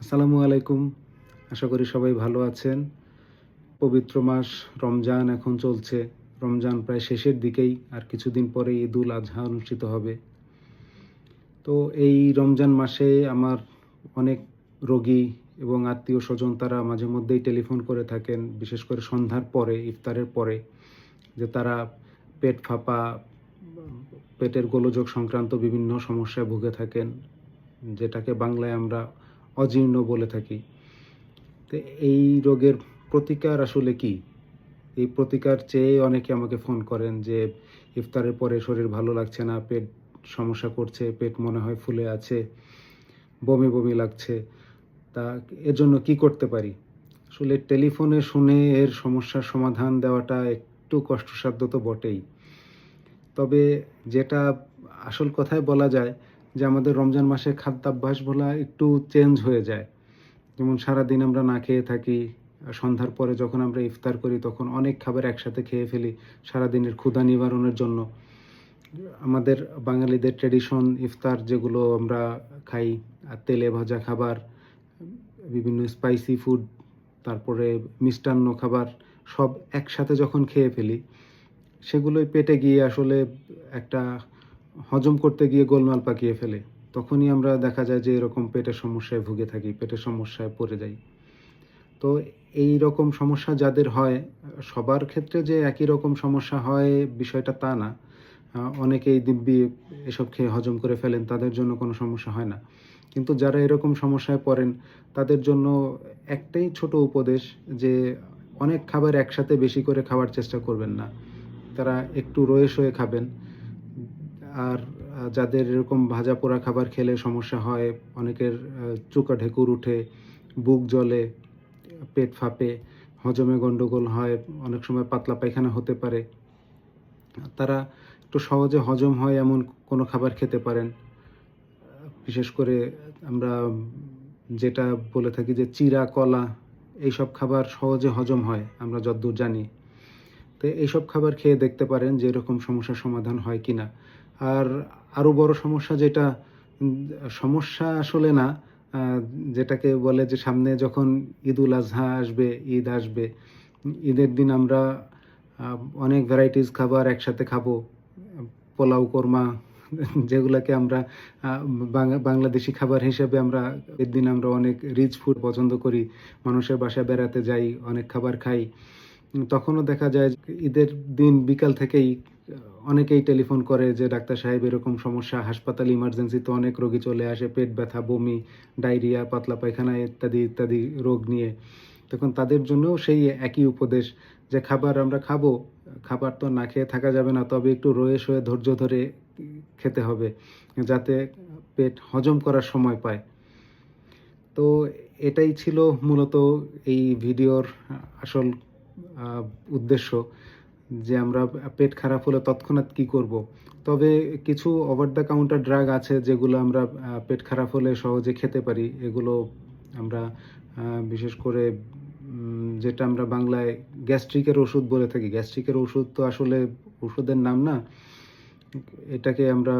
আসসালামু আলাইকুম। আশা করি সবাই ভালো আছেন। পবিত্র মাস রমজান এখন চলছে। রমজান প্রায় শেষের দিকেই, আর কিছুদিন পরেই ঈদুল আজহা অনুষ্ঠিত হবে। তো এই রমজান মাসে আমার অনেক রোগী এবং আত্মীয়স্বজন তারা মাঝে মধ্যেই টেলিফোন করে থাকেন, বিশেষ করে সন্ধ্যার পরে, ইফতারের পরে, যে তারা পেট ফাঁপা, পেটের গোলযোগ সংক্রান্ত বিভিন্ন সমস্যায় ভুগে থাকেন, যেটাকে বাংলায় আমরা অজীর্ণ বলে থাকি। তো এই রোগের প্রতিকার আসলে কি? এই প্রতিকার চেয়ে অনেকে আমাকে ফোন করেন যে ইফতারের পরে শরীর ভালো লাগছে না, পেট সমস্যা করছে, পেট মনে হয় ফুলে আছে, বমি বমি লাগছে। তা এর জন্য কি করতে পারি? আসলে টেলিফোনে শুনে এর সমস্যার সমাধান দেওয়াটা একটু কষ্টসাধ্য তো বটেই। তবে যেটা আসল কথায় বলা যায় যে আমাদের রমজান মাসে খাদ্যাভ্যাস বলা একটু চেঞ্জ হয়ে যায়। যেমন সারাদিন আমরা না খেয়ে থাকি। সন্ধ্যার পরে যখন আমরা ইফতার করি তখন অনেক খাবার একসাথে খেয়ে ফেলি সারাদিনের ক্ষুধা নিবারণের জন্য। আমাদের বাঙালিদের ট্র্যাডিশন ইফতার যেগুলো আমরা খাই, তেলে ভাজা খাবার, বিভিন্ন স্পাইসি ফুড, তারপরে মিষ্টান্ন খাবার সব একসাথে যখন খেয়ে ফেলি, সেগুলোই পেটে গিয়ে আসলে একটা হজম করতে গিয়ে গোলমাল পাকিয়ে ফেলে। তখনই আমরা দেখা যায় যে এরকম পেটের সমস্যায় ভুগে থাকি, পেটের সমস্যায় পড়ে যাই। তো এই রকম সমস্যা যাদের হয়, সবার ক্ষেত্রে যে একই রকম সমস্যা হয় বিষয়টা তা না। অনেকেই দিব্যি এসব খেয়ে হজম করে ফেলেন, তাদের জন্য কোনো সমস্যা হয় না। কিন্তু যারা এরকম সমস্যায় পড়েন, তাদের জন্য একটাই ছোট উপদেশ যে অনেক খাবার একসাথে বেশি করে খাওয়ার চেষ্টা করবেন না। তারা একটু রয়ে সয়ে খাবেন। আর যাদের এরকম ভাজা পোড়া খাবার খেলে সমস্যা হয়, অনেকের চুকা ঢেকুর উঠে, বুক জ্বলে, পেট ফাঁপে, হজমে গন্ডগোল হয়, অনেক সময় পাতলা পায়খানা হতে পারে। তারা একটু সহজে হজম হয় এমন কোনো খাবার খেতে পারেন। বিশেষ করে আমরা যেটা বলে থাকি যে চিড়া, কলা, এইসব খাবার সহজে হজম হয় আমরা যতদূর জানি। তো এইসব খাবার খেয়ে দেখতে পারেন যে এরকম সমস্যার সমাধান হয় কিনা। আর আরও বড় সমস্যা যেটা, উম সমস্যা আসলে না, আ যেটাকে বলে যে সামনে যখন ঈদুল আজহা আসবে, ঈদ আসবে। ঈদের দিন আমরা আ অনেক ভ্যারাইটিস খাবার একসাথে খাবো। পোলাও, কোরমা, যেগুলাকে আমরা আ বাংলাদেশী খাবার হিসেবে আমরা এর দিন আমরা অনেক রিচ ফুড পছন্দ করি। মানুষের বাসায় বেড়াতে যাই, অনেক খাবার খাই। তখনও দেখা যায় যে ঈদের দিন বিকাল থেকেই অনেকেই টেলিফোন করে যে, "ডাক্তার সাহেব এরকম সমস্যা, হাসপাতালে ইমার্জেন্সিতে অনেক রোগী চলে আসে পেট ব্যথা, বমি, ডায়রিয়া, পাতলা পায়খানা ইত্যাদি, ইত্যাদি রোগ নিয়ে।" তখন তাদের জন্যও সেই একই উপদেশ যে খাবার আমরা খাবো, খাবার তো না খেয়ে থাকা যাবে না। তবে একটু রয়ে সয়ে ধৈর্য ধরে খেতে হবে, যাতে পেট হজম করার সময় পায়। তো এটাই ছিল মূলত এই ভিডিওর আসল আ উদ্দেশ্য, যে আমরা পেট খারাপ হলে তৎক্ষণাৎ কি করব? তবে কিছু ওভার দ্য কাউন্টার ড্রাগ আছে যেগুলো আমরা পেট খারাপ হলে সহজে খেতে পারি। এগুলো আমরা আ বিশেষ করে যেটা আমরা বাংলায় গ্যাস্ট্রিকের ওষুধ বলে থাকি। গ্যাস্ট্রিকের ওষুধ তো আসলে ওষুধের নাম না। এটাকে আমরা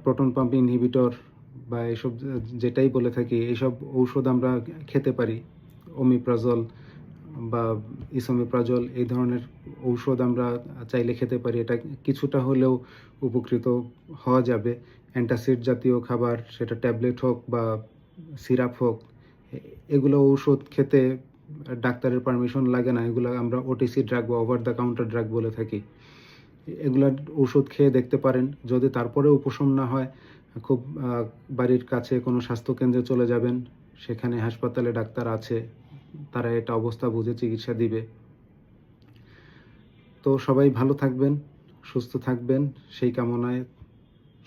প্রোটন পাম্প ইনহিবিটর বা এসব যেটাই বলে থাকি, এইসব ঔষধ আমরা খেতে পারি। ওমিপ্রাজল বা ইসোমিপ্রাজল এই ধরনের ঔষধ আমরা চাইলে খেতে পারি। এটা কিছুটা হলেও উপকৃত হওয়া যাবে। অ্যান্টাসিড জাতীয় খাবার, সেটা ট্যাবলেট হোক বা সিরাপ হোক, এ এগুলো ঔষধ খেতে ডাক্তারের পারমিশন লাগে না। এগুলা আমরা ওটিসি ড্রাগ বা ওভার দ্য কাউন্টার ড্রাগ বলে থাকি। এগুলার ওষুধ খেয়ে দেখতে পারেন। যদি তারপরেও উপশম না হয়, খুব বাড়ির কাছে কোনো স্বাস্থ্যকেন্দ্রে চলে যাবেন। সেখানে হাসপাতালে ডাক্তার আছে। তারা এটা অবস্থা বুঝে চিকিৎসা দিবে। তো সবাই ভালো থাকবেন, সুস্থ থাকবেন সেই কামনায়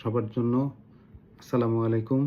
সবার জন্য আসসালামু আলাইকুম।